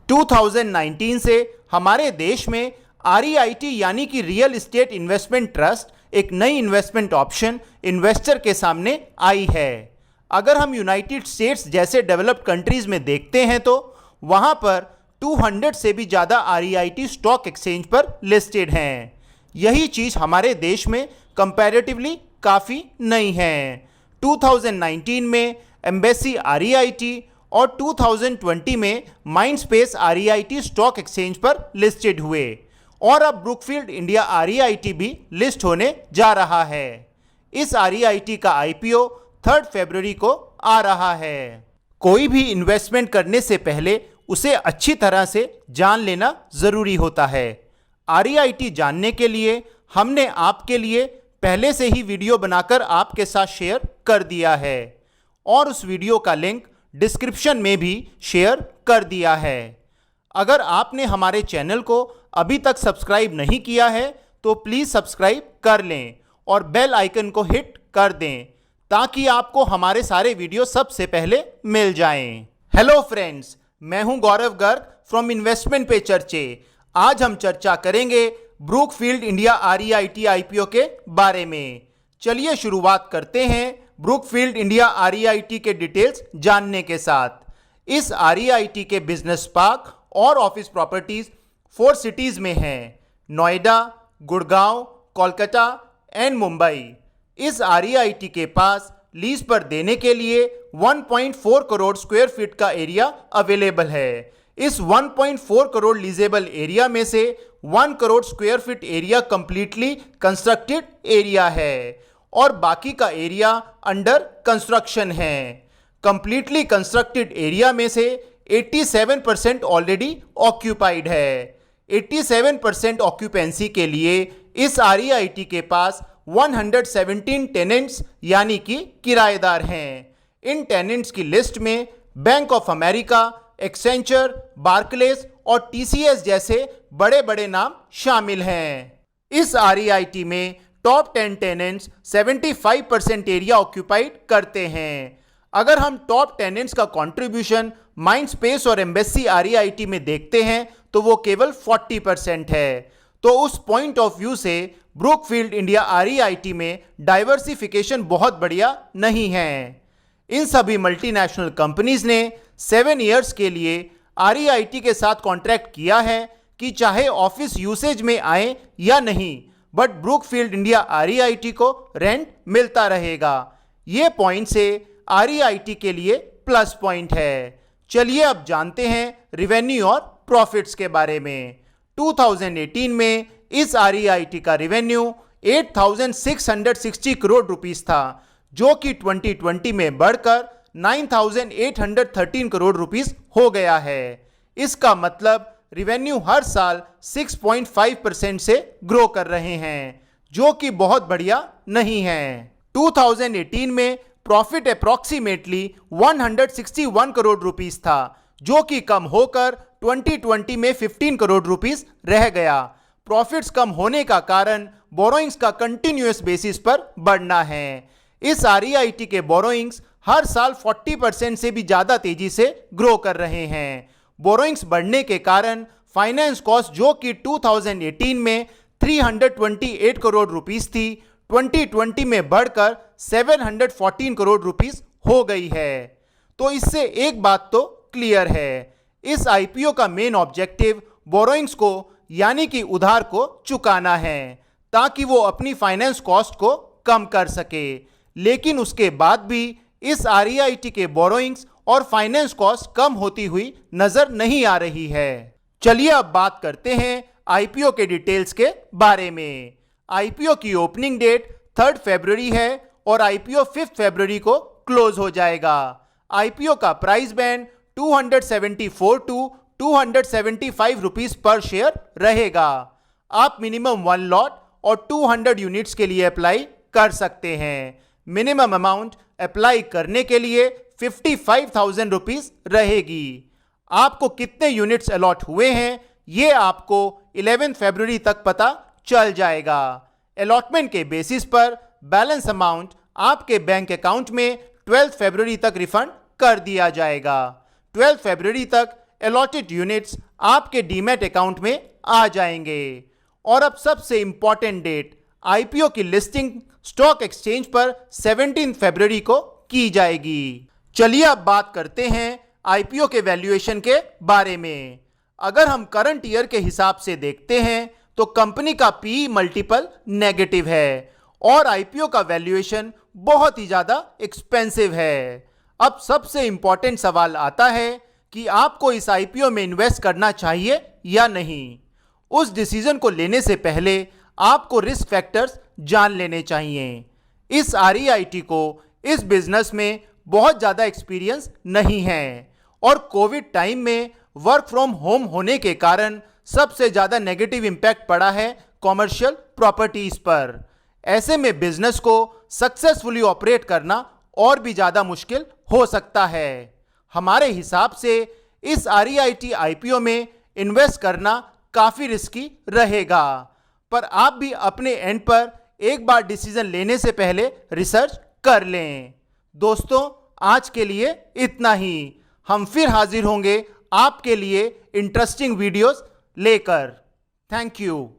2019 से हमारे देश में REIT यानी कि रियल इस्टेट इन्वेस्टमेंट ट्रस्ट एक नई इन्वेस्टमेंट ऑप्शन इन्वेस्टर के सामने आई है। अगर हम यूनाइटेड स्टेट्स जैसे डेवलप्ड कंट्रीज में देखते हैं तो वहां पर 200 से भी ज़्यादा REIT स्टॉक एक्सचेंज पर लिस्टेड हैं। यही चीज़ हमारे देश में कंपैरेटिवली काफ़ी नई है। 2019 में एम्बेसी REIT और 2020 में माइंडस्पेस REIT स्टॉक एक्सचेंज पर लिस्टेड हुए और अब ब्रुकफील्ड इंडिया REIT भी लिस्ट होने जा रहा है। इस REIT का IPO 3 फरवरी को आ रहा है। कोई भी इन्वेस्टमेंट करने से पहले उसे अच्छी तरह से जान लेना ज़रूरी होता है। REIT जानने के लिए हमने आपके लिए पहले से ही वीडियो बनाकर आपके साथ शेयर कर दिया है और उस वीडियो का लिंक डिस्क्रिप्शन में भी शेयर कर दिया है। अगर आपने हमारे चैनल को अभी तक सब्सक्राइब नहीं किया है तो प्लीज़ सब्सक्राइब कर लें और बेल आइकन को हिट कर दें ताकि आपको हमारे सारे वीडियो सबसे पहले मिल जाएं। हेलो फ्रेंड्स, मैं हूं गौरव गर्ग फ्रॉम इन्वेस्टमेंट पे चर्चे। आज हम चर्चा करेंगे ब्रुकफील्ड इंडिया REIT IPO के बारे में। चलिए शुरुआत करते हैं ब्रुकफील्ड इंडिया REIT के डिटेल्स जानने के साथ। इस REIT के बिजनेस पार्क और ऑफिस प्रॉपर्टीज 4 सिटीज़ में हैं: नोएडा, गुड़गांव, कोलकाता एंड मुंबई। इस REIT के पास लीज पर देने के लिए 1.4 करोड़ स्क्वायर फीट का एरिया अवेलेबल है। इस 1.4 करोड़ लीजेबल एरिया में से 1 crore square feet area completely constructed area है और बाकी का एरिया अंडर कंस्ट्रक्शन है। कंप्लीटली कंस्ट्रक्टेड एरिया में से 87% ऑलरेडी ऑक्यूपाइड है। 87% ऑक्यूपेंसी के लिए इस REIT के पास 117 टेनेंट्स यानी कि किराएदार हैं। इन टेनेंट्स की लिस्ट में bank of America, Accenture, Barclays और TCS जैसे बड़े बड़े नाम शामिल हैं। इस REIT में टॉप 10 टेनेंट्स 75% एरिया ऑक्यूपाइड करते हैं। अगर हम टॉप टेनेंट्स का कंट्रीब्यूशन माइंडस्पेस और एम्बेसी REIT में देखते हैं तो वो केवल 40% है। तो उस पॉइंट ऑफ व्यू से ब्रुकफील्ड इंडिया REIT में डाइवर्सिफिकेशन बहुत बढ़िया नहीं है। इन सभी मल्टीनेशनल कंपनीज ने 7 इयर्स के लिए REIT के साथ कॉन्ट्रैक्ट किया है कि चाहे ऑफिस यूसेज में आए या नहीं, बट ब्रुकफील्ड इंडिया REIT को रेंट मिलता रहेगा। ये पॉइंट से REIT के लिए प्लस पॉइंट है। चलिए अब जानते हैं रेवेन्यू और प्रॉफिट्स के बारे में। 2018 में इस REIT का रेवेन्यू 8,660 करोड़ रुपीस था, जो कि 2020 में बढ़कर 9,813 करोड़ रुपीस हो गया है। इसका मतलब रेवेन्यू हर साल 6.5% से ग्रो कर रहे हैं, जो कि बहुत बढ़िया नहीं है। 2018 में प्रॉफिट अप्रॉक्सीमेटली 161 करोड़ रुपीस था, जो कि कम होकर 2020 में 15 करोड़ रुपीस रह गया। प्रॉफिट्स कम होने का कारण बोरोइंग्स का कंटिन्यूअस बेसिस पर बढ़ना है। इस REIT के बोरोइंग्स हर साल 40% से भी ज़्यादा तेजी से ग्रो कर रहे हैं। बोरोइंग्स बढ़ने के कारण फाइनेंस कॉस्ट, जो कि 2018 में 328 करोड़ रुपीस थी, 2020 में बढ़कर 714 करोड़ रुपीस हो गई है। तो इससे एक बात तो क्लियर है, इस IPO का मेन ऑब्जेक्टिव बोरोइंग्स को यानी कि उधार को चुकाना है ताकि वो अपनी फाइनेंस कॉस्ट को कम कर सके। लेकिन उसके बाद भी इस REIT के बोरोइंग्स और फाइनेंस कॉस्ट कम होती हुई नजर नहीं आ रही है। चलिए अब बात करते हैं IPO के डिटेल्स के बारे में। IPO की ओपनिंग डेट 3 फरवरी है और IPO 5 फरवरी को क्लोज हो जाएगा। IPO का प्राइस बैंड 274 टू 275 रुपीस पर शेयर रहेगा। आप मिनिमम 1 लॉट और 200 यूनिट्स के लिए अप्लाई कर सकते हैं। मिनिमम अमाउंट अप्लाई करने के लिए 55,000 रुपीस रहेगी। आपको कितने यूनिट्स अलॉट हुए हैं ये आपको 11 फरवरी तक पता चल जाएगा। अलॉटमेंट के बेसिस पर बैलेंस अमाउंट आपके बैंक अकाउंट में 12 फरवरी तक रिफंड कर दिया जाएगा। 12 फरवरी तक अलॉटेड यूनिट्स आपके डीमैट अकाउंट में आ जाएंगे। और अब सबसे इंपॉर्टेंट डेट, आईपीओ की लिस्टिंग स्टॉक एक्सचेंज पर 17 फरवरी को की जाएगी। चलिए अब बात करते हैं आईपीओ के वैल्यूएशन के बारे में। अगर हम करंट ईयर के हिसाब से देखते हैं तो कंपनी का पीई मल्टीपल नेगेटिव है और आईपीओ का वैल्यूएशन बहुत ही ज्यादा एक्सपेंसिव है। अब सबसे इंपॉर्टेंट सवाल आता है कि आपको इस आईपीओ में इन्वेस्ट करना चाहिए या नहीं। उस डिसीजन को लेने से पहले आपको रिस्क फैक्टर्स जान लेने चाहिए। इस आरईआईटी को इस बिजनेस में बहुत ज़्यादा एक्सपीरियंस नहीं है और कोविड टाइम में वर्क फ्रॉम होम होने के कारण सबसे ज़्यादा नेगेटिव इम्पैक्ट पड़ा है कॉमर्शियल प्रॉपर्टीज पर। ऐसे में बिजनेस को सक्सेसफुली ऑपरेट करना और भी ज़्यादा मुश्किल हो सकता है। हमारे हिसाब से इस आरईआईटी आईपीओ में इन्वेस्ट करना काफ़ी रिस्की रहेगा, पर आप भी अपने एंड पर एक बार डिसीजन लेने से पहले रिसर्च कर लें। दोस्तों, आज के लिए इतना ही। हम फिर हाजिर होंगे आपके लिए इंटरेस्टिंग वीडियोस लेकर। Thank you.